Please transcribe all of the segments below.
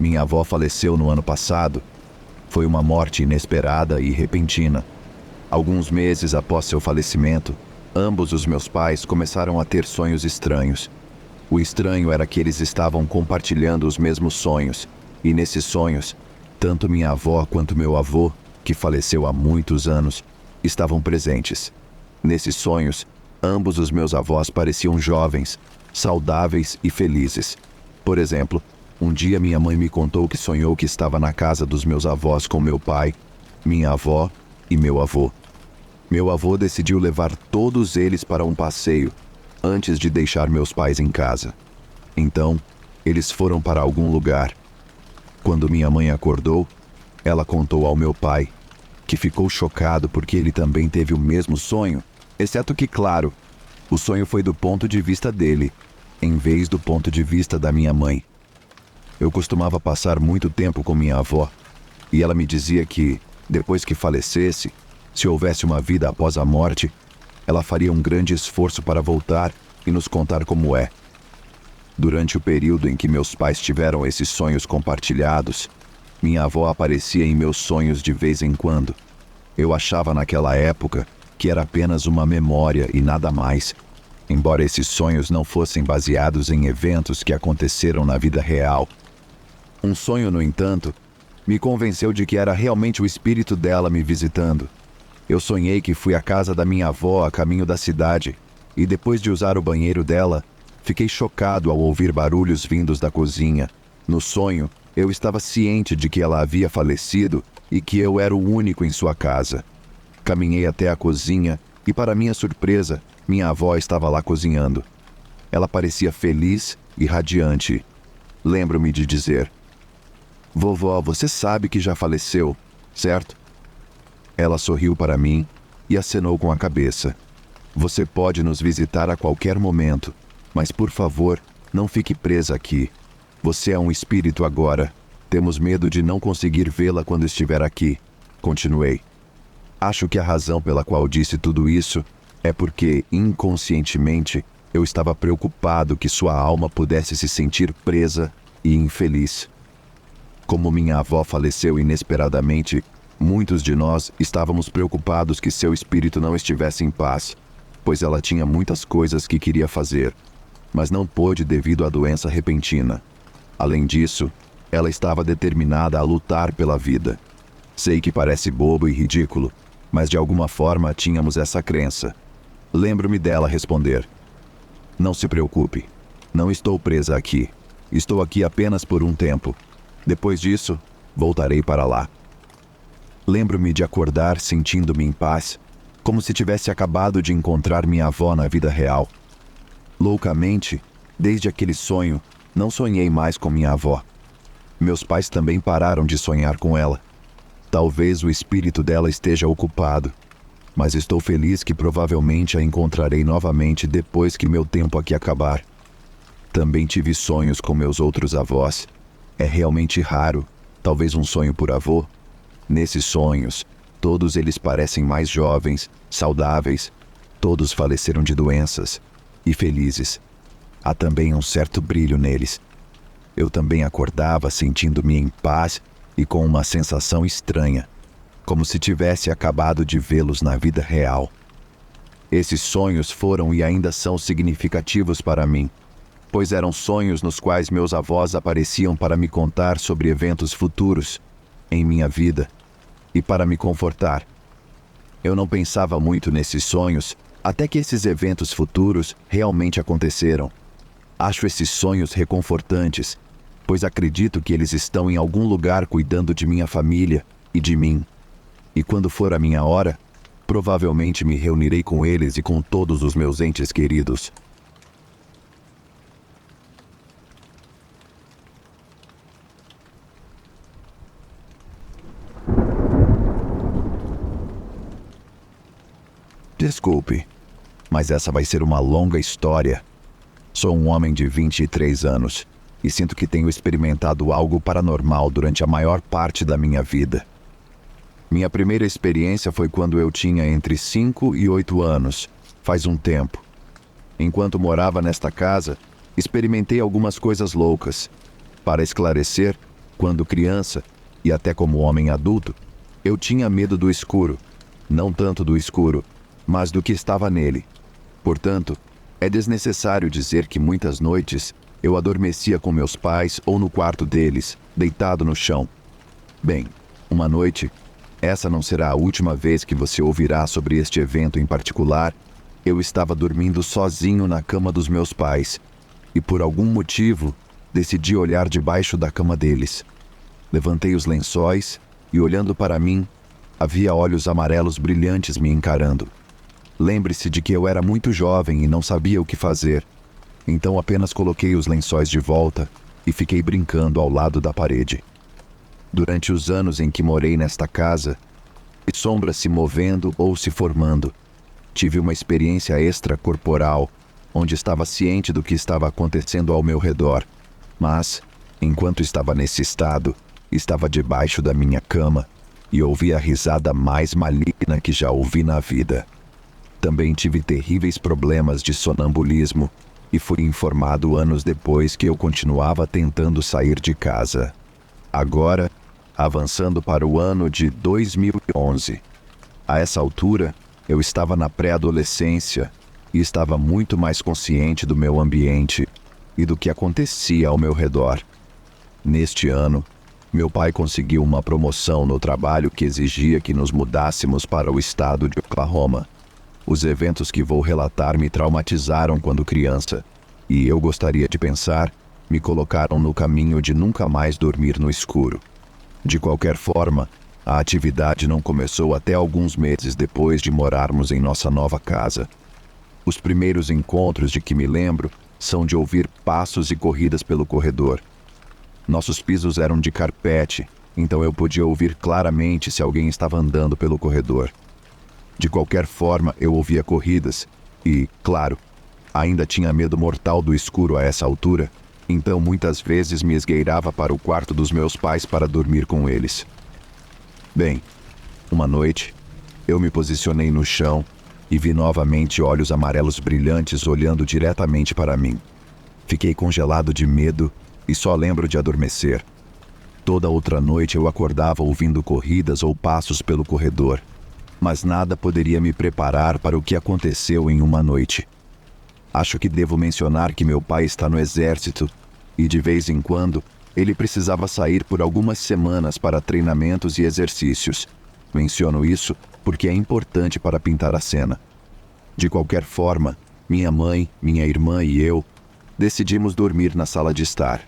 Minha avó faleceu no ano passado. Foi uma morte inesperada e repentina. Alguns meses após seu falecimento, ambos os meus pais começaram a ter sonhos estranhos. O estranho era que eles estavam compartilhando os mesmos sonhos, e nesses sonhos, tanto minha avó quanto meu avô, que faleceu há muitos anos, estavam presentes. Nesses sonhos, ambos os meus avós pareciam jovens, saudáveis e felizes. Por exemplo, um dia minha mãe me contou que sonhou que estava na casa dos meus avós com meu pai, minha avó e meu avô. Meu avô decidiu levar todos eles para um passeio, antes de deixar meus pais em casa. Então, eles foram para algum lugar. Quando minha mãe acordou, ela contou ao meu pai, que ficou chocado porque ele também teve o mesmo sonho, exceto que, claro, o sonho foi do ponto de vista dele, em vez do ponto de vista da minha mãe. Eu costumava passar muito tempo com minha avó, e ela me dizia que, depois que falecesse, se houvesse uma vida após a morte, ela faria um grande esforço para voltar e nos contar como é. Durante o período em que meus pais tiveram esses sonhos compartilhados, minha avó aparecia em meus sonhos de vez em quando. Eu achava naquela época que era apenas uma memória e nada mais, embora esses sonhos não fossem baseados em eventos que aconteceram na vida real. Um sonho, no entanto, me convenceu de que era realmente o espírito dela me visitando. Eu sonhei que fui à casa da minha avó a caminho da cidade, e depois de usar o banheiro dela, fiquei chocado ao ouvir barulhos vindos da cozinha. No sonho, eu estava ciente de que ela havia falecido e que eu era o único em sua casa. Caminhei até a cozinha e, para minha surpresa, minha avó estava lá cozinhando. Ela parecia feliz e radiante. Lembro-me de dizer: "Vovó, você sabe que já faleceu, certo?" Ela sorriu para mim e acenou com a cabeça. "Você pode nos visitar a qualquer momento, mas por favor, não fique presa aqui. Você é um espírito agora. Temos medo de não conseguir vê-la quando estiver aqui." Continuei. Acho que a razão pela qual disse tudo isso é porque, inconscientemente, eu estava preocupado que sua alma pudesse se sentir presa e infeliz. Como minha avó faleceu inesperadamente, muitos de nós estávamos preocupados que seu espírito não estivesse em paz, pois ela tinha muitas coisas que queria fazer, mas não pôde devido à doença repentina. Além disso, ela estava determinada a lutar pela vida. Sei que parece bobo e ridículo, mas de alguma forma tínhamos essa crença. Lembro-me dela responder: "Não se preocupe, não estou presa aqui. Estou aqui apenas por um tempo. Depois disso, voltarei para lá." Lembro-me de acordar sentindo-me em paz, como se tivesse acabado de encontrar minha avó na vida real. Loucamente, desde aquele sonho, não sonhei mais com minha avó. Meus pais também pararam de sonhar com ela. Talvez o espírito dela esteja ocupado, mas estou feliz que provavelmente a encontrarei novamente depois que meu tempo aqui acabar. Também tive sonhos com meus outros avós. É realmente raro, talvez um sonho por avô. Nesses sonhos, todos eles parecem mais jovens, saudáveis, todos faleceram de doenças e felizes. Há também um certo brilho neles. Eu também acordava sentindo-me em paz e com uma sensação estranha, como se tivesse acabado de vê-los na vida real. Esses sonhos foram e ainda são significativos para mim, pois eram sonhos nos quais meus avós apareciam para me contar sobre eventos futuros em minha vida e para me confortar. Eu não pensava muito nesses sonhos até que esses eventos futuros realmente aconteceram. Acho esses sonhos reconfortantes, pois acredito que eles estão em algum lugar cuidando de minha família e de mim. E quando for a minha hora, provavelmente me reunirei com eles e com todos os meus entes queridos. Desculpe, mas essa vai ser uma longa história. Sou um homem de 23 anos e sinto que tenho experimentado algo paranormal durante a maior parte da minha vida. Minha primeira experiência foi quando eu tinha entre 5 e 8 anos, faz um tempo. Enquanto morava nesta casa, experimentei algumas coisas loucas. Para esclarecer, Quando criança, e até como homem adulto, eu tinha medo do escuro. Não tanto do escuro, mas do que estava nele. Portanto, é desnecessário dizer que muitas noites eu adormecia com meus pais ou no quarto deles, deitado no chão. Bem, uma noite, essa não será a última vez que você ouvirá sobre este evento em particular, eu estava dormindo sozinho na cama dos meus pais e, por algum motivo, decidi olhar debaixo da cama deles. Levantei os lençóis e, olhando para mim, havia olhos amarelos brilhantes me encarando. Lembre-se de que eu era muito jovem e não sabia o que fazer. Então apenas coloquei os lençóis de volta e fiquei brincando ao lado da parede. Durante os anos em que morei nesta casa, vi sombras se movendo ou se formando. Tive uma experiência extracorporal, onde estava ciente do que estava acontecendo ao meu redor. Mas, enquanto estava nesse estado, estava debaixo da minha cama e ouvi a risada mais maligna que já ouvi na vida. Também tive terríveis problemas de sonambulismo e fui informado anos depois que eu continuava tentando sair de casa. Agora, avançando para o ano de 2011. A essa altura, eu estava na pré-adolescência e estava muito mais consciente do meu ambiente e do que acontecia ao meu redor. Neste ano, meu pai conseguiu uma promoção no trabalho que exigia que nos mudássemos para o estado de Oklahoma. Os eventos que vou relatar me traumatizaram quando criança, e eu gostaria de pensar, me colocaram no caminho de nunca mais dormir no escuro. De qualquer forma, a atividade não começou até alguns meses depois de morarmos em nossa nova casa. Os primeiros encontros de que me lembro são de ouvir passos e corridas pelo corredor. Nossos pisos eram de carpete, então eu podia ouvir claramente se alguém estava andando pelo corredor. De qualquer forma, eu ouvia corridas e, claro, ainda tinha medo mortal do escuro a essa altura, então muitas vezes me esgueirava para o quarto dos meus pais para dormir com eles. Bem, uma noite, eu me posicionei no chão e vi novamente olhos amarelos brilhantes olhando diretamente para mim. Fiquei congelado de medo e só lembro de adormecer. Toda outra noite eu acordava ouvindo corridas ou passos pelo corredor, mas nada poderia me preparar para o que aconteceu em uma noite. Acho que devo mencionar que meu pai está no exército e, de vez em quando, ele precisava sair por algumas semanas para treinamentos e exercícios. Menciono isso porque é importante para pintar a cena. De qualquer forma, minha mãe, minha irmã e eu decidimos dormir na sala de estar.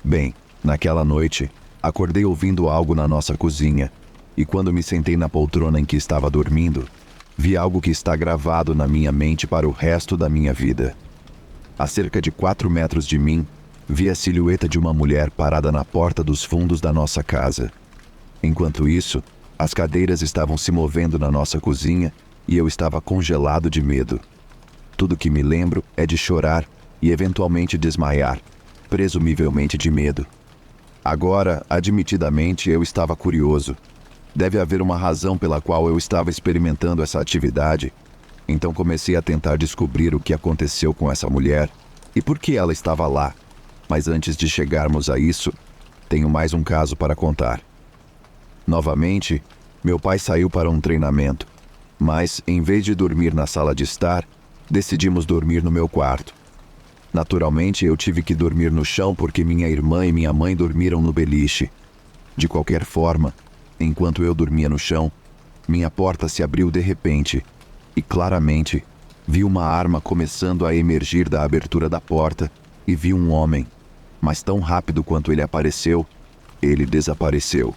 Bem, naquela noite, acordei ouvindo algo na nossa cozinha, e quando me sentei na poltrona em que estava dormindo, vi algo que está gravado na minha mente para o resto da minha vida. A cerca de 4 metros de mim, vi a silhueta de uma mulher parada na porta dos fundos da nossa casa. Enquanto isso, as cadeiras estavam se movendo na nossa cozinha e eu estava congelado de medo. Tudo que me lembro é de chorar e eventualmente desmaiar, presumivelmente de medo. Agora, admitidamente, eu estava curioso. Deve haver uma razão pela qual eu estava experimentando essa atividade. Então comecei a tentar descobrir o que aconteceu com essa mulher e por que ela estava lá. Mas antes de chegarmos a isso, tenho mais um caso para contar. Novamente, meu pai saiu para um treinamento, mas, em vez de dormir na sala de estar, decidimos dormir no meu quarto. Naturalmente, eu tive que dormir no chão porque minha irmã e minha mãe dormiram no beliche. De qualquer forma, enquanto eu dormia no chão, minha porta se abriu de repente e, claramente, vi uma arma começando a emergir da abertura da porta e vi um homem, mas tão rápido quanto ele apareceu, ele desapareceu.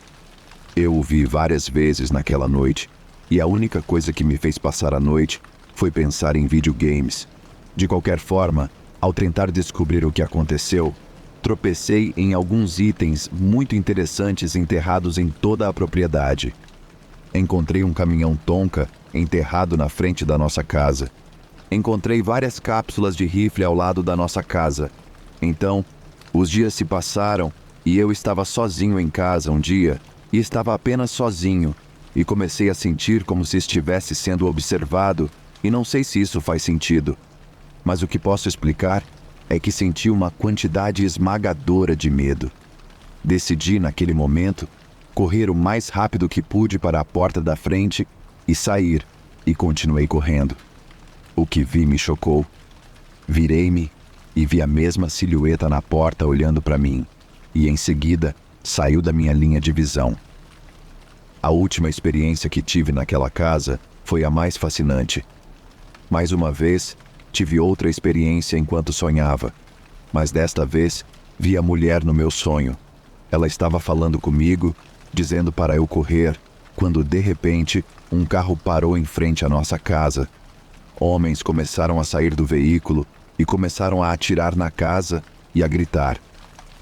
Eu o vi várias vezes naquela noite e a única coisa que me fez passar a noite foi pensar em videogames. De qualquer forma, ao tentar descobrir o que aconteceu, tropecei em alguns itens muito interessantes enterrados em toda a propriedade. Encontrei um caminhão Tonka enterrado na frente da nossa casa. Encontrei várias cápsulas de rifle ao lado da nossa casa. Então, os dias se passaram e eu estava sozinho em casa um dia e estava apenas sozinho e comecei a sentir como se estivesse sendo observado e não sei se isso faz sentido. Mas o que posso explicar é que senti uma quantidade esmagadora de medo. Decidi, naquele momento, correr o mais rápido que pude para a porta da frente e sair, e continuei correndo. O que vi me chocou. Virei-me e vi a mesma silhueta na porta olhando para mim, e em seguida saiu da minha linha de visão. A última experiência que tive naquela casa foi a mais fascinante. Mais uma vez, tive outra experiência enquanto sonhava, mas desta vez vi a mulher no meu sonho. Ela estava falando comigo, dizendo para eu correr, quando de repente um carro parou em frente à nossa casa. Homens começaram a sair do veículo e começaram a atirar na casa e a gritar.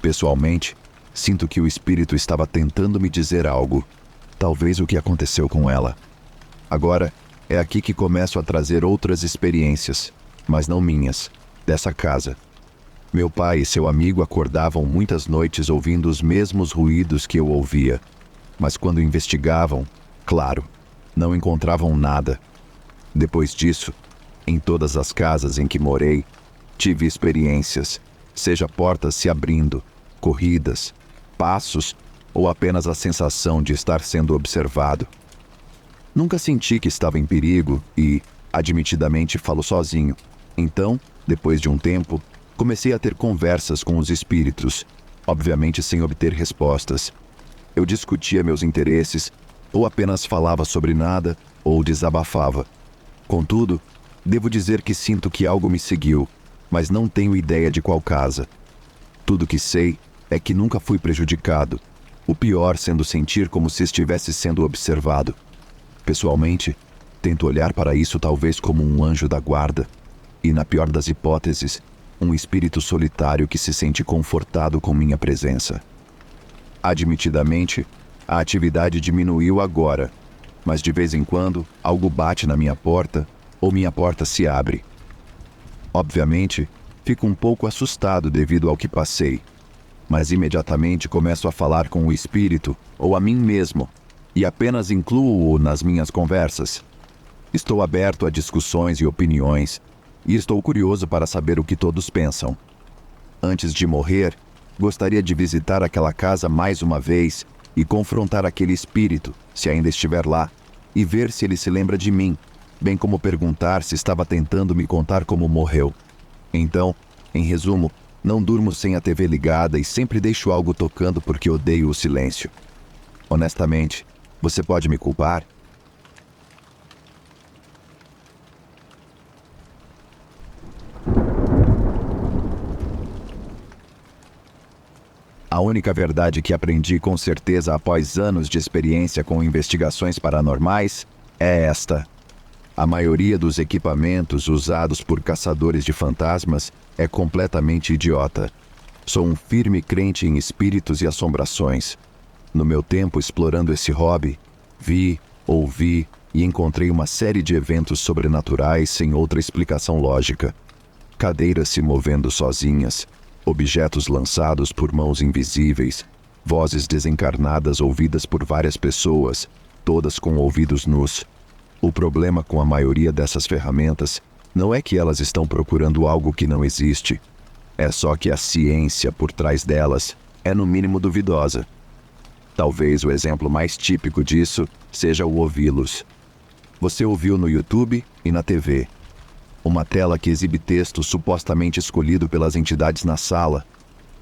Pessoalmente, sinto que o espírito estava tentando me dizer algo. Talvez o que aconteceu com ela. Agora, é aqui que começo a trazer outras experiências, mas não minhas, dessa casa. Meu pai e seu amigo acordavam muitas noites ouvindo os mesmos ruídos que eu ouvia, mas quando investigavam, claro, não encontravam nada. Depois disso, em todas as casas em que morei, tive experiências, seja portas se abrindo, corridas, passos ou apenas a sensação de estar sendo observado. Nunca senti que estava em perigo e, admitidamente, falo sozinho. Então, depois de um tempo, comecei a ter conversas com os espíritos, obviamente sem obter respostas. Eu discutia meus interesses, ou apenas falava sobre nada, ou desabafava. Contudo, devo dizer que sinto que algo me seguiu, mas não tenho ideia de qual casa. Tudo que sei é que nunca fui prejudicado, o pior sendo sentir como se estivesse sendo observado. Pessoalmente, tento olhar para isso talvez como um anjo da guarda, e na pior das hipóteses, um espírito solitário que se sente confortado com minha presença. Admitidamente, a atividade diminuiu agora, mas de vez em quando algo bate na minha porta ou minha porta se abre. Obviamente, fico um pouco assustado devido ao que passei, mas imediatamente começo a falar com o espírito ou a mim mesmo e apenas incluo-o nas minhas conversas. Estou aberto a discussões e opiniões e estou curioso para saber o que todos pensam. Antes de morrer, gostaria de visitar aquela casa mais uma vez e confrontar aquele espírito, se ainda estiver lá, e ver se ele se lembra de mim, bem como perguntar se estava tentando me contar como morreu. Então, em resumo, não durmo sem a TV ligada e sempre deixo algo tocando porque odeio o silêncio. Honestamente, você pode me culpar? A única verdade que aprendi com certeza após anos de experiência com investigações paranormais é esta. A maioria dos equipamentos usados por caçadores de fantasmas é completamente idiota. Sou um firme crente em espíritos e assombrações. No meu tempo explorando esse hobby, vi, ouvi e encontrei uma série de eventos sobrenaturais sem outra explicação lógica. Cadeiras se movendo sozinhas, objetos lançados por mãos invisíveis, vozes desencarnadas ouvidas por várias pessoas, todas com ouvidos nus. O problema com a maioria dessas ferramentas não é que elas estão procurando algo que não existe. É só que a ciência por trás delas é no mínimo duvidosa. Talvez o exemplo mais típico disso seja o ouvi-los. Você ouviu no YouTube e na TV. Uma tela que exibe texto supostamente escolhido pelas entidades na sala.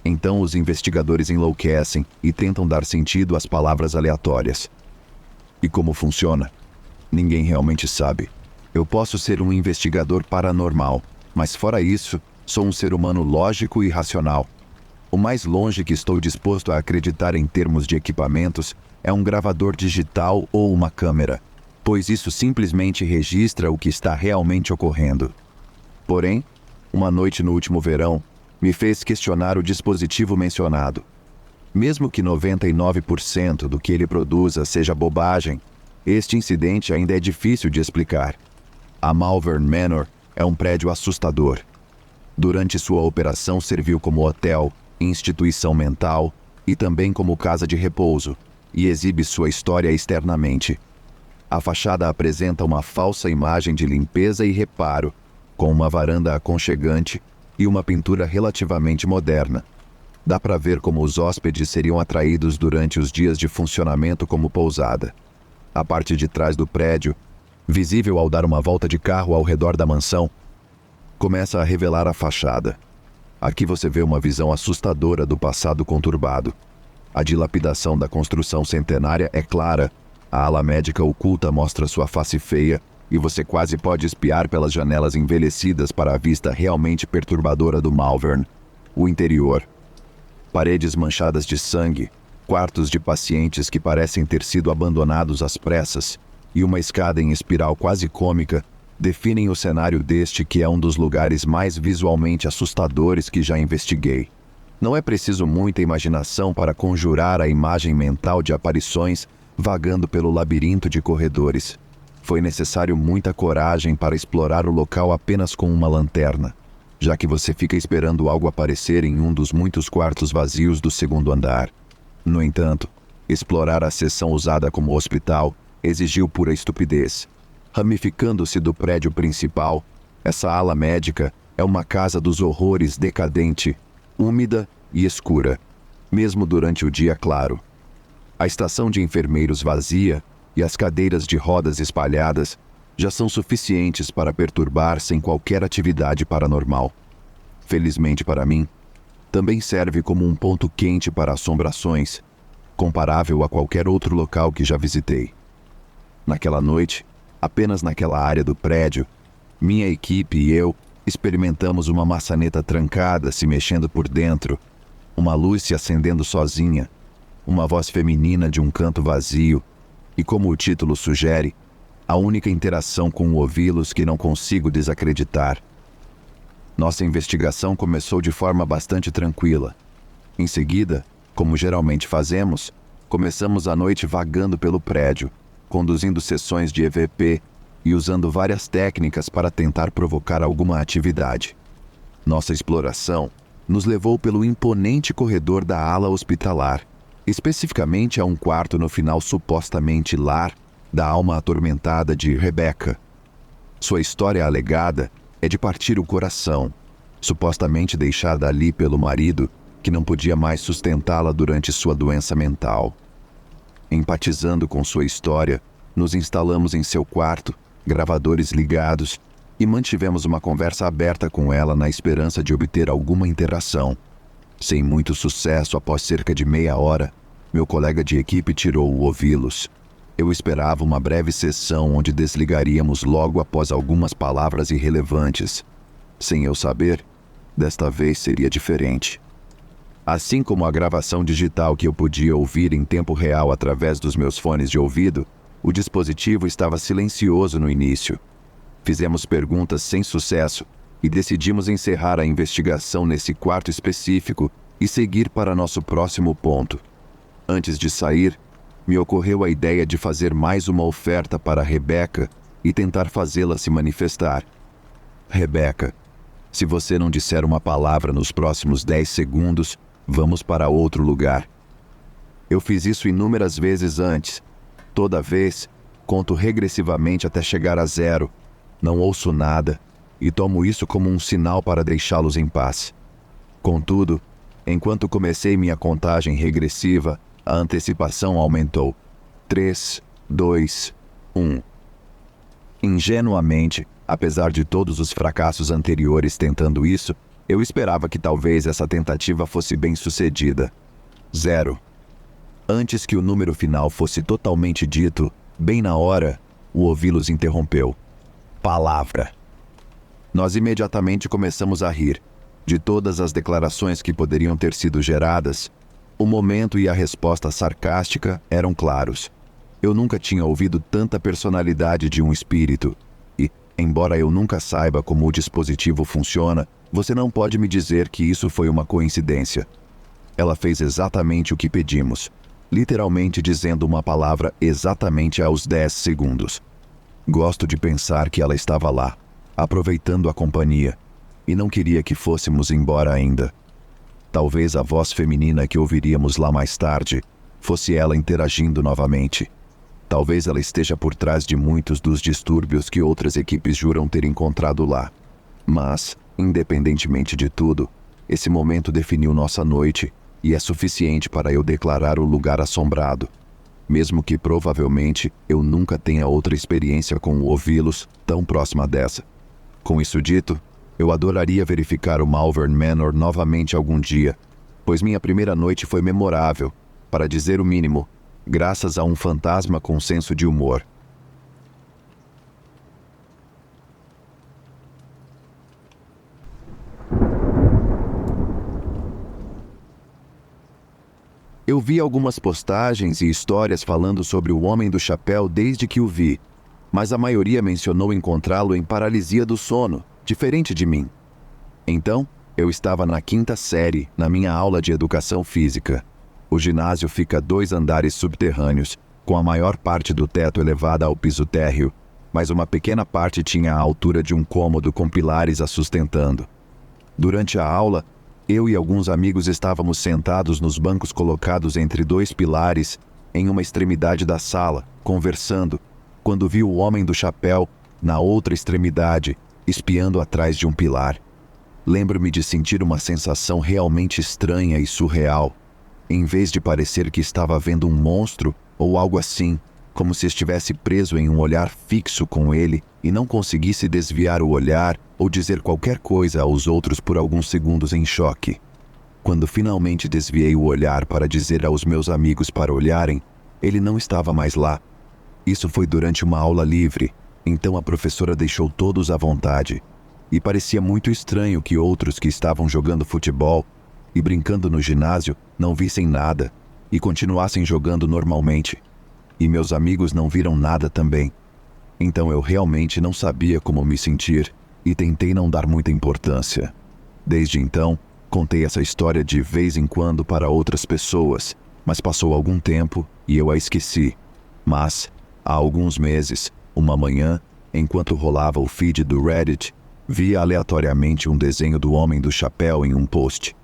Então os investigadores enlouquecem e tentam dar sentido às palavras aleatórias. E como funciona? Ninguém realmente sabe. Eu posso ser um investigador paranormal, mas fora isso, sou um ser humano lógico e racional. O mais longe que estou disposto a acreditar em termos de equipamentos é um gravador digital ou uma câmera, pois isso simplesmente registra o que está realmente ocorrendo. Porém, uma noite no último verão me fez questionar o dispositivo mencionado. Mesmo que 99% do que ele produza seja bobagem, este incidente ainda é difícil de explicar. A Malvern Manor é um prédio assustador. Durante sua operação serviu como hotel, instituição mental e também como casa de repouso, e exibe sua história externamente. A fachada apresenta uma falsa imagem de limpeza e reparo, com uma varanda aconchegante e uma pintura relativamente moderna. Dá para ver como os hóspedes seriam atraídos durante os dias de funcionamento como pousada. A parte de trás do prédio, visível ao dar uma volta de carro ao redor da mansão, começa a revelar a fachada. Aqui você vê uma visão assustadora do passado conturbado. A dilapidação da construção centenária é clara, a ala médica oculta mostra sua face feia e você quase pode espiar pelas janelas envelhecidas para a vista realmente perturbadora do Malvern. O interior. Paredes manchadas de sangue, quartos de pacientes que parecem ter sido abandonados às pressas e uma escada em espiral quase cômica definem o cenário deste que é um dos lugares mais visualmente assustadores que já investiguei. Não é preciso muita imaginação para conjurar a imagem mental de aparições vagando pelo labirinto de corredores. Foi necessário muita coragem para explorar o local apenas com uma lanterna, já que você fica esperando algo aparecer em um dos muitos quartos vazios do segundo andar. No entanto, explorar a seção usada como hospital exigiu pura estupidez. Ramificando-se do prédio principal, essa ala médica é uma casa dos horrores decadente, úmida e escura, mesmo durante o dia claro. A estação de enfermeiros vazia e as cadeiras de rodas espalhadas já são suficientes para perturbar sem qualquer atividade paranormal. Felizmente para mim, também serve como um ponto quente para assombrações, comparável a qualquer outro local que já visitei. Naquela noite, apenas naquela área do prédio, minha equipe e eu experimentamos uma maçaneta trancada se mexendo por dentro, uma luz se acendendo sozinha, uma voz feminina de um canto vazio e, como o título sugere, a única interação com o ouvi-los que não consigo desacreditar. Nossa investigação começou de forma bastante tranquila. Em seguida, como geralmente fazemos, começamos a noite vagando pelo prédio, conduzindo sessões de EVP e usando várias técnicas para tentar provocar alguma atividade. Nossa exploração nos levou pelo imponente corredor da ala hospitalar, especificamente a um quarto no final supostamente lar da alma atormentada de Rebecca. Sua história alegada é de partir o coração, supostamente deixada ali pelo marido, que não podia mais sustentá-la durante sua doença mental. Empatizando com sua história, nos instalamos em seu quarto, gravadores ligados, e mantivemos uma conversa aberta com ela na esperança de obter alguma interação. Sem muito sucesso, após cerca de meia hora, meu colega de equipe tirou o ouvi-los. Eu esperava uma breve sessão onde desligaríamos logo após algumas palavras irrelevantes. Sem eu saber, desta vez seria diferente. Assim como a gravação digital que eu podia ouvir em tempo real através dos meus fones de ouvido, o dispositivo estava silencioso no início. Fizemos perguntas sem sucesso e decidimos encerrar a investigação nesse quarto específico e seguir para nosso próximo ponto. Antes de sair, me ocorreu a ideia de fazer mais uma oferta para Rebecca e tentar fazê-la se manifestar. Rebecca, se você não disser uma palavra nos próximos 10 segundos, vamos para outro lugar. Eu fiz isso inúmeras vezes antes. Toda vez, conto regressivamente até chegar a 0. Não ouço nada e tomo isso como um sinal para deixá-los em paz. Contudo, enquanto comecei minha contagem regressiva, a antecipação aumentou. 3, 2, 1. Ingenuamente, apesar de todos os fracassos anteriores tentando isso, eu esperava que talvez essa tentativa fosse bem-sucedida. 0. Antes que o número final fosse totalmente dito, bem na hora, o ouvi-los interrompeu. Palavra. Nós imediatamente começamos a rir. De todas as declarações que poderiam ter sido geradas, o momento e a resposta sarcástica eram claros. Eu nunca tinha ouvido tanta personalidade de um espírito. E, embora eu nunca saiba como o dispositivo funciona, você não pode me dizer que isso foi uma coincidência. Ela fez exatamente o que pedimos, literalmente dizendo uma palavra exatamente aos 10 segundos. Gosto de pensar que ela estava lá, aproveitando a companhia, e não queria que fôssemos embora ainda. Talvez a voz feminina que ouviríamos lá mais tarde fosse ela interagindo novamente. Talvez ela esteja por trás de muitos dos distúrbios que outras equipes juram ter encontrado lá. Mas, independentemente de tudo, esse momento definiu nossa noite e é suficiente para eu declarar o lugar assombrado, mesmo que provavelmente eu nunca tenha outra experiência com o ouvi-los tão próxima dessa. Com isso dito, eu adoraria verificar o Malvern Manor novamente algum dia, pois minha primeira noite foi memorável, para dizer o mínimo, graças a um fantasma com senso de humor. Eu vi algumas postagens e histórias falando sobre o Homem do Chapéu desde que o vi, mas a maioria mencionou encontrá-lo em paralisia do sono, diferente de mim. Então, eu estava na 5ª série, na minha aula de educação física. O ginásio fica 2 andares subterrâneos, com a maior parte do teto elevada ao piso térreo, mas uma pequena parte tinha a altura de um cômodo com pilares a sustentando. Durante a aula, eu e alguns amigos estávamos sentados nos bancos colocados entre 2 pilares, em uma extremidade da sala, conversando, quando vi o Homem do Chapéu, na outra extremidade, espiando atrás de um pilar. Lembro-me de sentir uma sensação realmente estranha e surreal. Em vez de parecer que estava vendo um monstro ou algo assim, como se estivesse preso em um olhar fixo com ele e não conseguisse desviar o olhar ou dizer qualquer coisa aos outros por alguns segundos em choque. Quando finalmente desviei o olhar para dizer aos meus amigos para olharem, ele não estava mais lá. Isso foi durante uma aula livre, então a professora deixou todos à vontade. E parecia muito estranho que outros que estavam jogando futebol e brincando no ginásio não vissem nada e continuassem jogando normalmente. E meus amigos não viram nada também. Então eu realmente não sabia como me sentir e tentei não dar muita importância. Desde então, contei essa história de vez em quando para outras pessoas, mas passou algum tempo e eu a esqueci. Mas, há alguns meses, uma manhã, enquanto rolava o feed do Reddit, vi aleatoriamente um desenho do Homem do Chapéu em um post.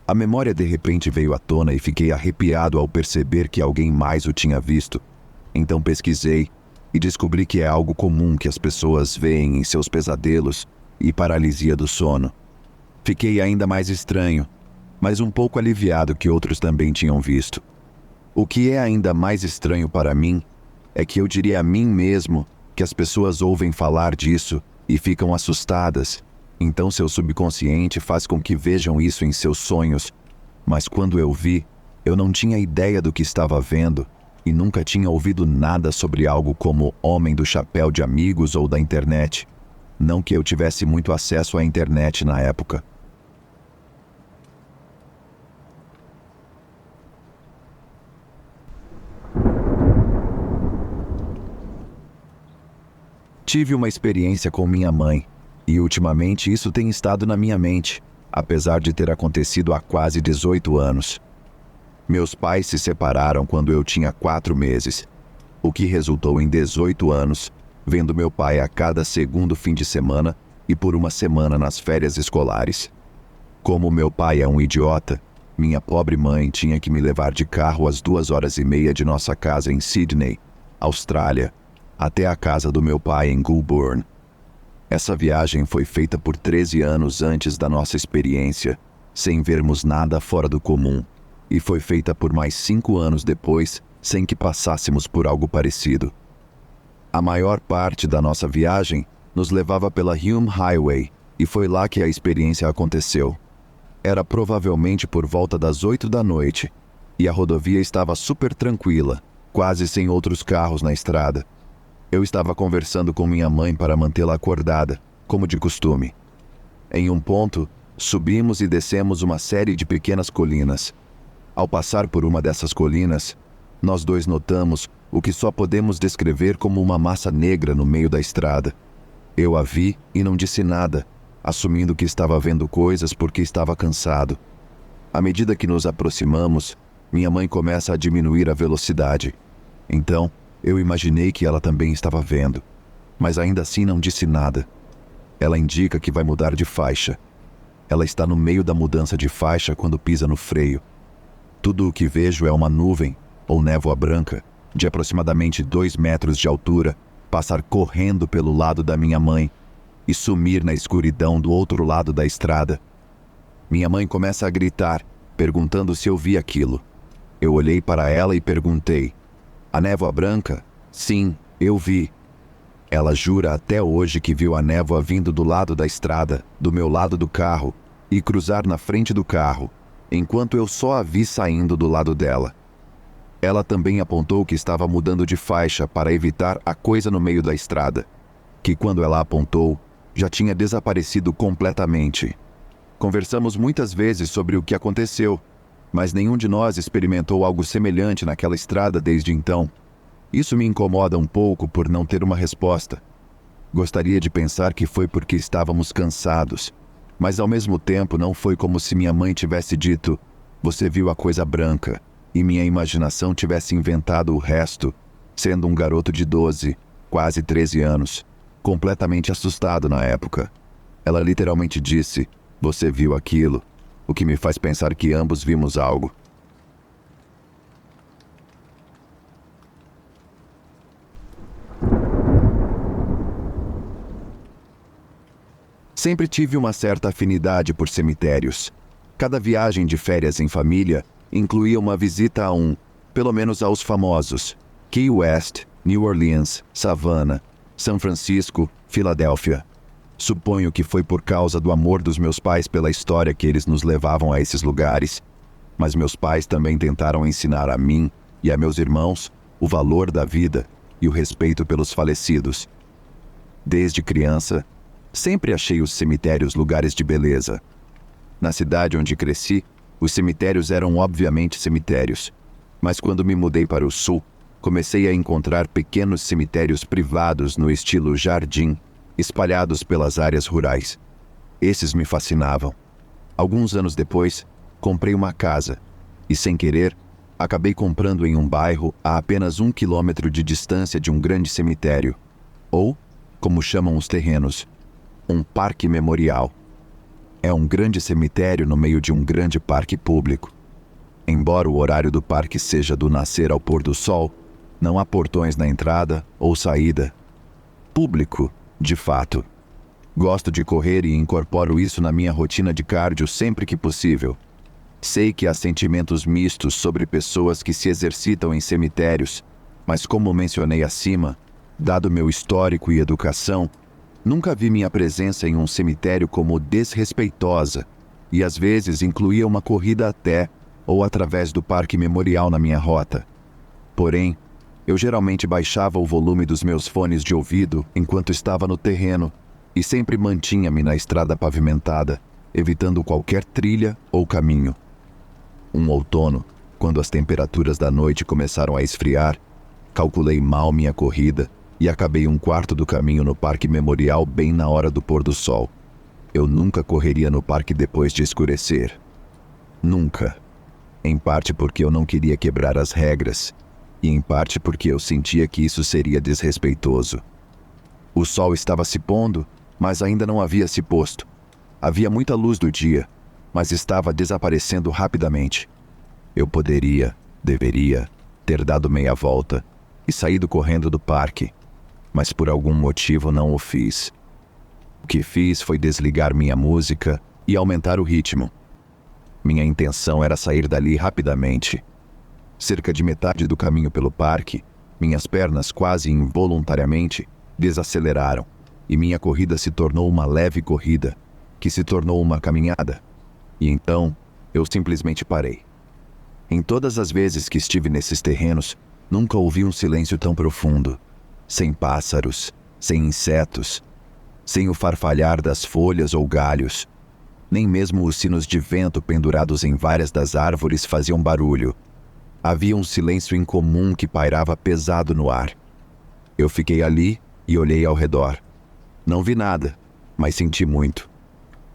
A memória de repente veio à tona e fiquei arrepiado ao perceber que alguém mais o tinha visto. Então pesquisei e descobri que é algo comum que as pessoas veem em seus pesadelos e paralisia do sono. Fiquei ainda mais estranho, mas um pouco aliviado que outros também tinham visto. O que é ainda mais estranho para mim é que eu diria a mim mesmo que as pessoas ouvem falar disso e ficam assustadas. Então seu subconsciente faz com que vejam isso em seus sonhos. Mas quando eu vi, eu não tinha ideia do que estava vendo e nunca tinha ouvido nada sobre algo como Homem do Chapéu de amigos ou da internet. Não que eu tivesse muito acesso à internet na época. Tive uma experiência com minha mãe, e ultimamente isso tem estado na minha mente, apesar de ter acontecido há quase 18 anos. Meus pais se separaram quando eu tinha 4 meses, o que resultou em 18 anos, vendo meu pai a cada segundo fim de semana e por uma semana nas férias escolares. Como meu pai é um idiota, minha pobre mãe tinha que me levar de carro às 2h30 de nossa casa em Sydney, Austrália, até a casa do meu pai em Goulburn. Essa viagem foi feita por 13 anos antes da nossa experiência, sem vermos nada fora do comum, e foi feita por mais 5 anos depois, sem que passássemos por algo parecido. A maior parte da nossa viagem nos levava pela Hume Highway, e foi lá que a experiência aconteceu. Era provavelmente por volta das 8 da noite, e a rodovia estava super tranquila, quase sem outros carros na estrada. Eu estava conversando com minha mãe para mantê-la acordada, como de costume. Em um ponto, subimos e descemos uma série de pequenas colinas. Ao passar por uma dessas colinas, nós dois notamos o que só podemos descrever como uma massa negra no meio da estrada. Eu a vi e não disse nada, assumindo que estava vendo coisas porque estava cansado. À medida que nos aproximamos, minha mãe começa a diminuir a velocidade. Então, eu imaginei que ela também estava vendo, mas ainda assim não disse nada. Ela indica que vai mudar de faixa. Ela está no meio da mudança de faixa quando pisa no freio. Tudo o que vejo é uma nuvem, ou névoa branca, de aproximadamente 2 metros de altura, passar correndo pelo lado da minha mãe e sumir na escuridão do outro lado da estrada. Minha mãe começa a gritar, perguntando se eu vi aquilo. Eu olhei para ela e perguntei: "A névoa branca?" "Sim, eu vi." Ela jura até hoje que viu a névoa vindo do lado da estrada, do meu lado do carro, e cruzar na frente do carro, enquanto eu só a vi saindo do lado dela. Ela também apontou que estava mudando de faixa para evitar a coisa no meio da estrada, que quando ela apontou, já tinha desaparecido completamente. Conversamos muitas vezes sobre o que aconteceu, mas nenhum de nós experimentou algo semelhante naquela estrada desde então. Isso me incomoda um pouco por não ter uma resposta. Gostaria de pensar que foi porque estávamos cansados, mas ao mesmo tempo não foi como se minha mãe tivesse dito: "Você viu a coisa branca", e minha imaginação tivesse inventado o resto, sendo um garoto de 12, quase 13 anos, completamente assustado na época. Ela literalmente disse: "Você viu aquilo", o que me faz pensar que ambos vimos algo. Sempre tive uma certa afinidade por cemitérios. Cada viagem de férias em família incluía uma visita a um, pelo menos aos famosos: Key West, New Orleans, Savannah, São Francisco, Filadélfia. Suponho que foi por causa do amor dos meus pais pela história que eles nos levavam a esses lugares, mas meus pais também tentaram ensinar a mim e a meus irmãos o valor da vida e o respeito pelos falecidos. Desde criança, sempre achei os cemitérios lugares de beleza. Na cidade onde cresci, os cemitérios eram obviamente cemitérios, mas quando me mudei para o sul, comecei a encontrar pequenos cemitérios privados no estilo jardim, espalhados pelas áreas rurais. Esses me fascinavam. Alguns anos depois, comprei uma casa e, sem querer, acabei comprando em um bairro a apenas 1 quilômetro de distância de um grande cemitério, ou, como chamam os terrenos, um parque memorial. É um grande cemitério no meio de um grande parque público. Embora o horário do parque seja do nascer ao pôr do sol, não há portões na entrada ou saída. Público, de fato. Gosto de correr e incorporo isso na minha rotina de cardio sempre que possível. Sei que há sentimentos mistos sobre pessoas que se exercitam em cemitérios, mas como mencionei acima, dado meu histórico e educação, nunca vi minha presença em um cemitério como desrespeitosa, e às vezes incluía uma corrida até ou através do parque memorial na minha rota. Porém, eu geralmente baixava o volume dos meus fones de ouvido enquanto estava no terreno e sempre mantinha-me na estrada pavimentada, evitando qualquer trilha ou caminho. Um outono, quando as temperaturas da noite começaram a esfriar, calculei mal minha corrida e acabei um quarto do caminho no parque memorial bem na hora do pôr do sol. Eu nunca correria no parque depois de escurecer. Nunca. Em parte porque eu não queria quebrar as regras, e em parte porque eu sentia que isso seria desrespeitoso. O sol estava se pondo, mas ainda não havia se posto. Havia muita luz do dia, mas estava desaparecendo rapidamente. Eu deveria, ter dado meia volta e saído correndo do parque, mas por algum motivo não o fiz. O que fiz foi desligar minha música e aumentar o ritmo. Minha intenção era sair dali rapidamente. Cerca de metade do caminho pelo parque, minhas pernas quase involuntariamente desaceleraram e minha corrida se tornou uma leve corrida, que se tornou uma caminhada. E então, eu simplesmente parei. Em todas as vezes que estive nesses terrenos, nunca ouvi um silêncio tão profundo. Sem pássaros, sem insetos, sem o farfalhar das folhas ou galhos. Nem mesmo os sinos de vento pendurados em várias das árvores faziam barulho. Havia um silêncio incomum que pairava pesado no ar. Eu fiquei ali e olhei ao redor. Não vi nada, mas senti muito.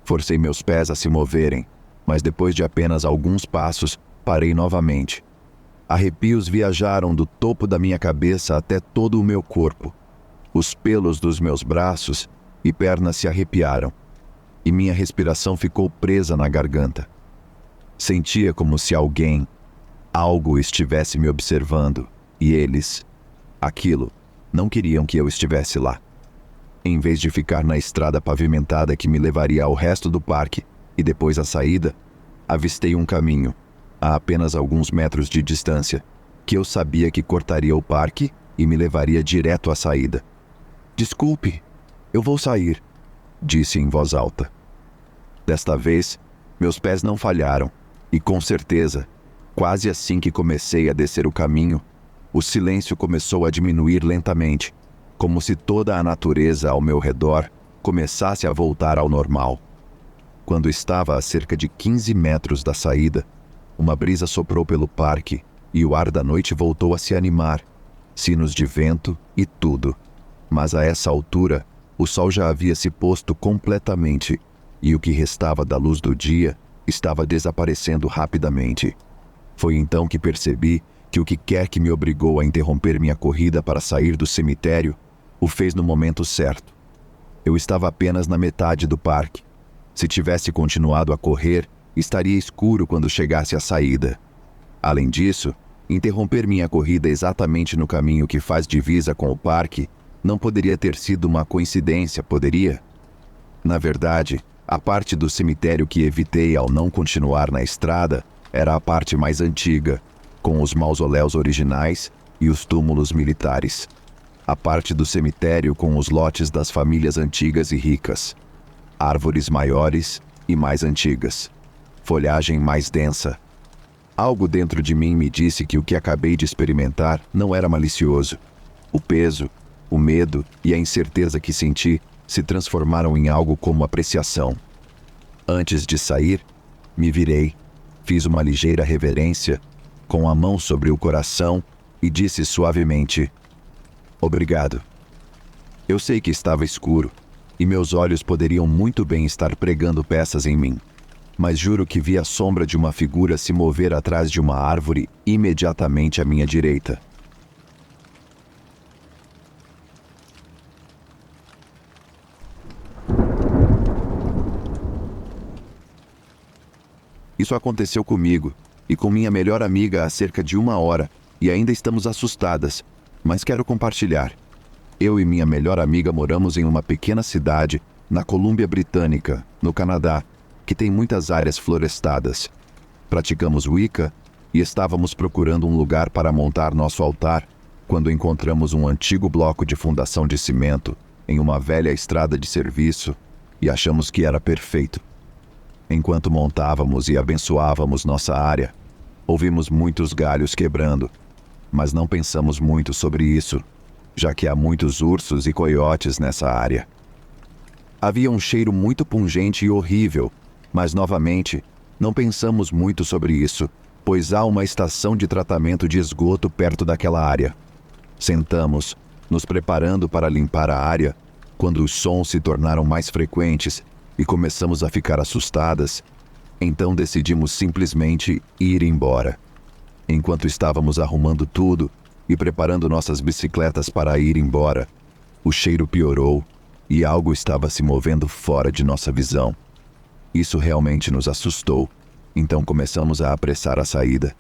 Forcei meus pés a se moverem, mas depois de apenas alguns passos, parei novamente. Arrepios viajaram do topo da minha cabeça até todo o meu corpo. Os pelos dos meus braços e pernas se arrepiaram, e minha respiração ficou presa na garganta. Sentia como se algo estivesse me observando, e eles, aquilo, não queriam que eu estivesse lá. Em vez de ficar na estrada pavimentada que me levaria ao resto do parque e depois à saída, avistei um caminho, a apenas alguns metros de distância, que eu sabia que cortaria o parque e me levaria direto à saída. Desculpe, eu vou sair, disse em voz alta. Desta vez, meus pés não falharam, e com certeza, quase assim que comecei a descer o caminho, o silêncio começou a diminuir lentamente, como se toda a natureza ao meu redor começasse a voltar ao normal. Quando estava a cerca de 15 metros da saída, uma brisa soprou pelo parque e o ar da noite voltou a se animar, sinos de vento e tudo. Mas a essa altura, o sol já havia se posto completamente e o que restava da luz do dia estava desaparecendo rapidamente. Foi então que percebi que o que quer que me obrigou a interromper minha corrida para sair do cemitério, o fez no momento certo. Eu estava apenas na metade do parque. Se tivesse continuado a correr, estaria escuro quando chegasse à saída. Além disso, interromper minha corrida exatamente no caminho que faz divisa com o parque não poderia ter sido uma coincidência, poderia? Na verdade, a parte do cemitério que evitei ao não continuar na estrada era a parte mais antiga, com os mausoléus originais e os túmulos militares. A parte do cemitério com os lotes das famílias antigas e ricas. Árvores maiores e mais antigas. Folhagem mais densa. Algo dentro de mim me disse que o que acabei de experimentar não era malicioso. O peso, o medo e a incerteza que senti se transformaram em algo como apreciação. Antes de sair, me virei, fiz uma ligeira reverência, com a mão sobre o coração e disse suavemente: obrigado. Eu sei que estava escuro e meus olhos poderiam muito bem estar pregando peças em mim, mas juro que vi a sombra de uma figura se mover atrás de uma árvore imediatamente à minha direita. Isso aconteceu comigo e com minha melhor amiga há cerca de 1 hora e ainda estamos assustadas, mas quero compartilhar. Eu e minha melhor amiga moramos em uma pequena cidade na Colômbia Britânica, no Canadá, que tem muitas áreas florestadas. Praticamos Wicca e estávamos procurando um lugar para montar nosso altar quando encontramos um antigo bloco de fundação de cimento em uma velha estrada de serviço e achamos que era perfeito. Enquanto montávamos e abençoávamos nossa área, ouvimos muitos galhos quebrando, mas não pensamos muito sobre isso, já que há muitos ursos e coiotes nessa área. Havia um cheiro muito pungente e horrível, mas novamente, não pensamos muito sobre isso, pois há uma estação de tratamento de esgoto perto daquela área. Sentamos, nos preparando para limpar a área, quando os sons se tornaram mais frequentes e começamos a ficar assustadas, então decidimos simplesmente ir embora. Enquanto estávamos arrumando tudo e preparando nossas bicicletas para ir embora, o cheiro piorou e algo estava se movendo fora de nossa visão. Isso realmente nos assustou, então começamos a apressar a saída.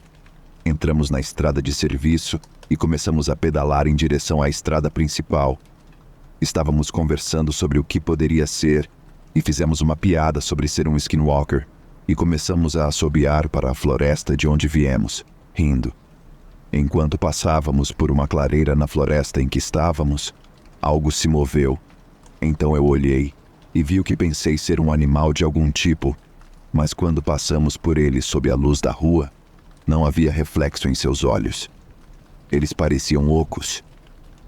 Entramos na estrada de serviço e começamos a pedalar em direção à estrada principal. Estávamos conversando sobre o que poderia ser e fizemos uma piada sobre ser um skinwalker e começamos a assobiar para a floresta de onde viemos, rindo. Enquanto passávamos por uma clareira na floresta em que estávamos, algo se moveu. Então eu olhei e vi o que pensei ser um animal de algum tipo, mas quando passamos por ele sob a luz da rua, não havia reflexo em seus olhos. Eles pareciam ocos.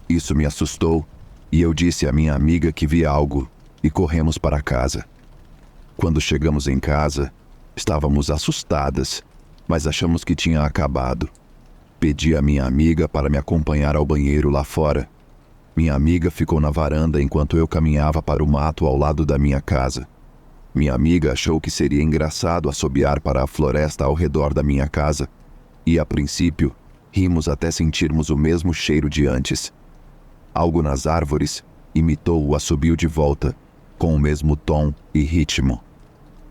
Isso me assustou e eu disse à minha amiga que vi algo e corremos para casa. Quando chegamos em casa, estávamos assustadas, mas achamos que tinha acabado. Pedi à minha amiga para me acompanhar ao banheiro lá fora. Minha amiga ficou na varanda enquanto eu caminhava para o mato ao lado da minha casa. Minha amiga achou que seria engraçado assobiar para a floresta ao redor da minha casa, e a princípio, rimos até sentirmos o mesmo cheiro de antes. Algo nas árvores imitou o assobio de volta, com o mesmo tom e ritmo.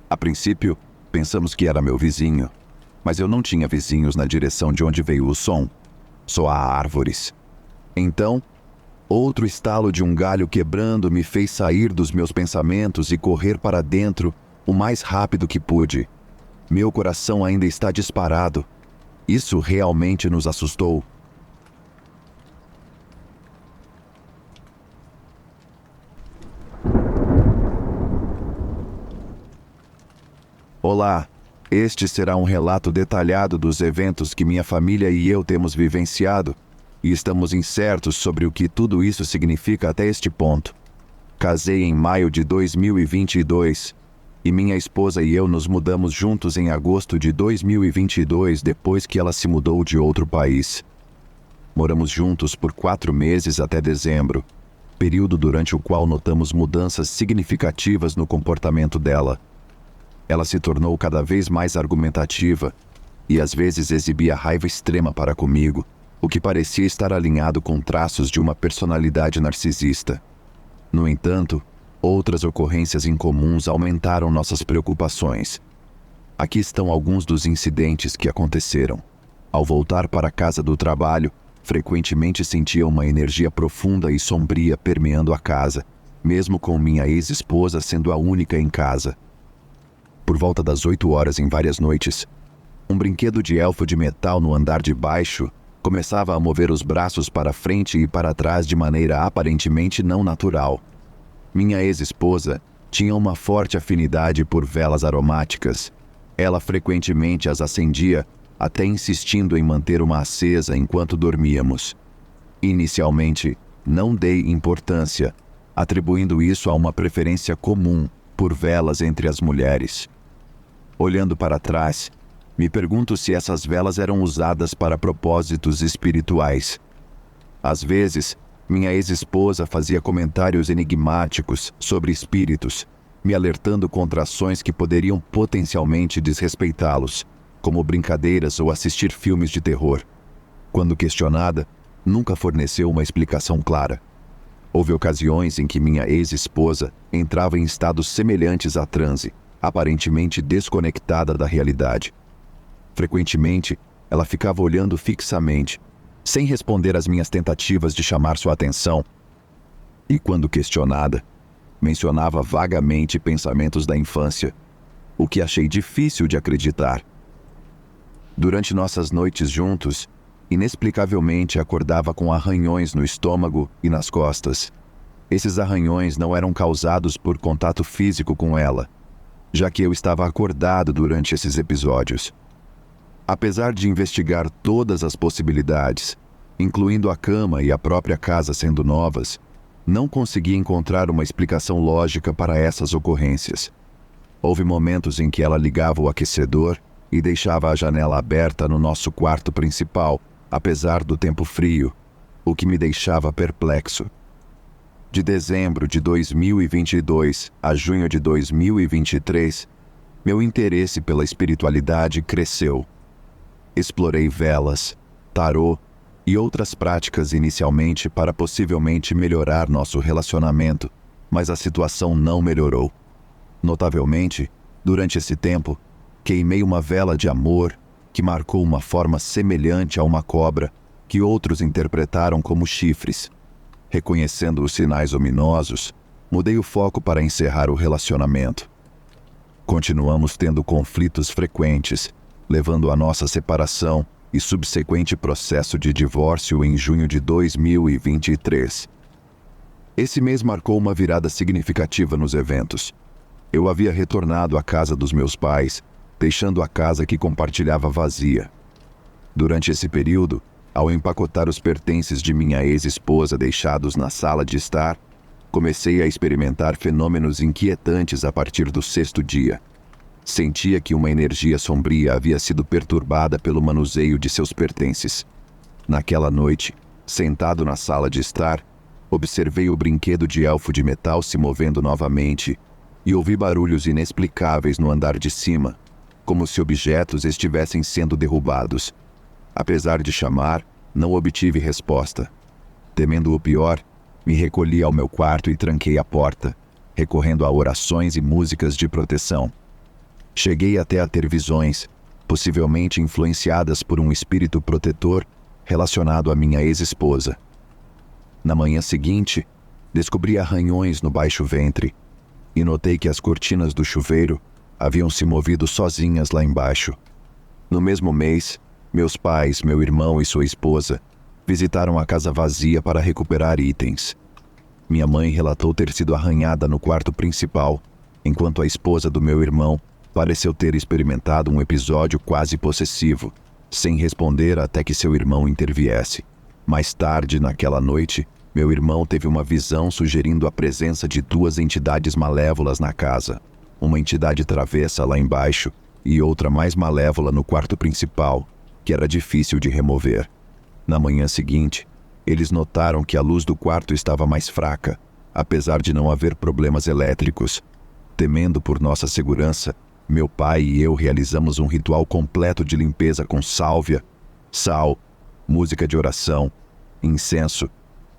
A princípio, pensamos que era meu vizinho, mas eu não tinha vizinhos na direção de onde veio o som. Só há árvores. Então, outro estalo de um galho quebrando me fez sair dos meus pensamentos e correr para dentro o mais rápido que pude. Meu coração ainda está disparado. Isso realmente nos assustou. Olá, este será um relato detalhado dos eventos que minha família e eu temos vivenciado, e estamos incertos sobre o que tudo isso significa até este ponto. Casei em maio de 2022, e minha esposa e eu nos mudamos juntos em agosto de 2022, depois que ela se mudou de outro país. Moramos juntos por 4 meses até dezembro, período durante o qual notamos mudanças significativas no comportamento dela. Ela se tornou cada vez mais argumentativa e às vezes exibia raiva extrema para comigo, o que parecia estar alinhado com traços de uma personalidade narcisista. No entanto, outras ocorrências incomuns aumentaram nossas preocupações. Aqui estão alguns dos incidentes que aconteceram. Ao voltar para a casa do trabalho, frequentemente sentia uma energia profunda e sombria permeando a casa, mesmo com minha ex-esposa sendo a única em casa. Por volta das 8 horas em várias noites, um brinquedo de elfo de metal no andar de baixo começava a mover os braços para frente e para trás de maneira aparentemente não natural. Minha ex-esposa tinha uma forte afinidade por velas aromáticas. Ela frequentemente as acendia, até insistindo em manter uma acesa enquanto dormíamos. Inicialmente, não dei importância, atribuindo isso a uma preferência comum por velas entre as mulheres. Olhando para trás, me pergunto se essas velas eram usadas para propósitos espirituais. Às vezes, minha ex-esposa fazia comentários enigmáticos sobre espíritos, me alertando contra ações que poderiam potencialmente desrespeitá-los, como brincadeiras ou assistir filmes de terror. Quando questionada, nunca forneceu uma explicação clara. Houve ocasiões em que minha ex-esposa entrava em estados semelhantes a transe, aparentemente desconectada da realidade. Frequentemente, ela ficava olhando fixamente, sem responder às minhas tentativas de chamar sua atenção. E quando questionada, mencionava vagamente pensamentos da infância, o que achei difícil de acreditar. Durante nossas noites juntos, inexplicavelmente acordava com arranhões no estômago e nas costas. Esses arranhões não eram causados por contato físico com ela, já que eu estava acordado durante esses episódios. Apesar de investigar todas as possibilidades, incluindo a cama e a própria casa sendo novas, não consegui encontrar uma explicação lógica para essas ocorrências. Houve momentos em que ela ligava o aquecedor e deixava a janela aberta no nosso quarto principal, apesar do tempo frio, o que me deixava perplexo. De dezembro de 2022 a junho de 2023, meu interesse pela espiritualidade cresceu. Explorei velas, tarô e outras práticas inicialmente para possivelmente melhorar nosso relacionamento, mas a situação não melhorou. Notavelmente, durante esse tempo, queimei uma vela de amor que marcou uma forma semelhante a uma cobra que outros interpretaram como chifres. Reconhecendo os sinais ominosos, mudei o foco para encerrar o relacionamento. Continuamos tendo conflitos frequentes, levando à nossa separação e subsequente processo de divórcio em junho de 2023. Esse mês marcou uma virada significativa nos eventos. Eu havia retornado à casa dos meus pais, deixando a casa que compartilhava vazia. Durante esse período, ao empacotar os pertences de minha ex-esposa deixados na sala de estar, comecei a experimentar fenômenos inquietantes a partir do 6º dia. Sentia que uma energia sombria havia sido perturbada pelo manuseio de seus pertences. Naquela noite, sentado na sala de estar, observei o brinquedo de elfo de metal se movendo novamente e ouvi barulhos inexplicáveis no andar de cima, como se objetos estivessem sendo derrubados. Apesar de chamar, não obtive resposta. Temendo o pior, me recolhi ao meu quarto e tranquei a porta, recorrendo a orações e músicas de proteção. Cheguei até a ter visões, possivelmente influenciadas por um espírito protetor relacionado à minha ex-esposa. Na manhã seguinte, descobri arranhões no baixo ventre e notei que as cortinas do chuveiro haviam se movido sozinhas lá embaixo. No mesmo mês, meus pais, meu irmão e sua esposa visitaram a casa vazia para recuperar itens. Minha mãe relatou ter sido arranhada no quarto principal, enquanto a esposa do meu irmão pareceu ter experimentado um episódio quase possessivo, sem responder até que seu irmão interviesse. Mais tarde, naquela noite, meu irmão teve uma visão sugerindo a presença de 2 entidades malévolas na casa. Uma entidade travessa lá embaixo e outra mais malévola no quarto principal, que era difícil de remover. Na manhã seguinte, eles notaram que a luz do quarto estava mais fraca, apesar de não haver problemas elétricos. Temendo por nossa segurança, meu pai e eu realizamos um ritual completo de limpeza com sálvia, sal, música de oração, incenso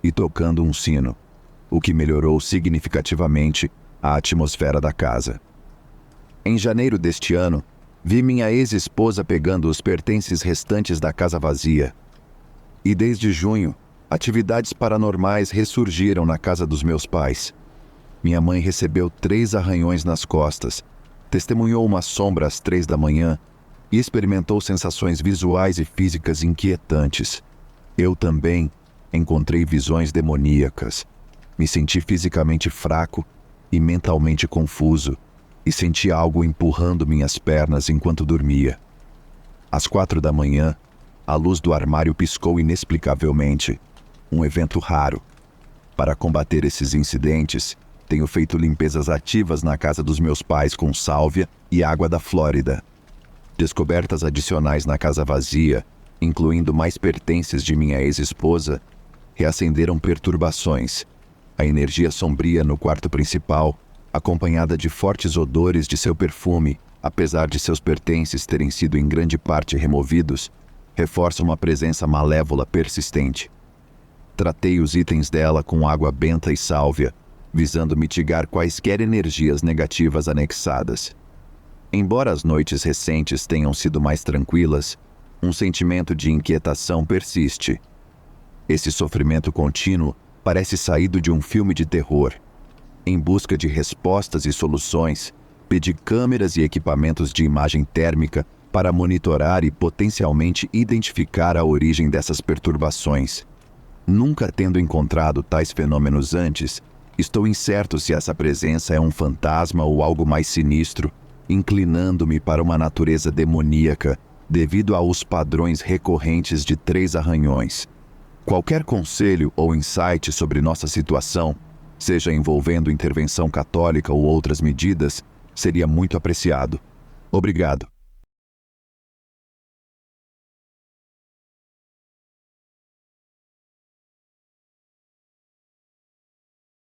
e tocando um sino, o que melhorou significativamente a atmosfera da casa. Em janeiro deste ano, vi minha ex-esposa pegando os pertences restantes da casa vazia. E desde junho, atividades paranormais ressurgiram na casa dos meus pais. Minha mãe recebeu 3 arranhões nas costas, testemunhou uma sombra às 3 da manhã e experimentou sensações visuais e físicas inquietantes. Eu também encontrei visões demoníacas. Me senti fisicamente fraco e mentalmente confuso, e senti algo empurrando minhas pernas enquanto dormia. Às 4 da manhã, a luz do armário piscou inexplicavelmente, um evento raro. Para combater esses incidentes, tenho feito limpezas ativas na casa dos meus pais com sálvia e água da Flórida. Descobertas adicionais na casa vazia, incluindo mais pertences de minha ex-esposa, reacenderam perturbações. A energia sombria no quarto principal, acompanhada de fortes odores de seu perfume, apesar de seus pertences terem sido em grande parte removidos, reforça uma presença malévola persistente. Tratei os itens dela com água benta e sálvia, visando mitigar quaisquer energias negativas anexadas. Embora as noites recentes tenham sido mais tranquilas, um sentimento de inquietação persiste. Esse sofrimento contínuo parece saído de um filme de terror. Em busca de respostas e soluções, pedi câmeras e equipamentos de imagem térmica para monitorar e potencialmente identificar a origem dessas perturbações. Nunca tendo encontrado tais fenômenos antes, estou incerto se essa presença é um fantasma ou algo mais sinistro, inclinando-me para uma natureza demoníaca devido aos padrões recorrentes de 3 arranhões. Qualquer conselho ou insight sobre nossa situação, seja envolvendo intervenção católica ou outras medidas, seria muito apreciado. Obrigado.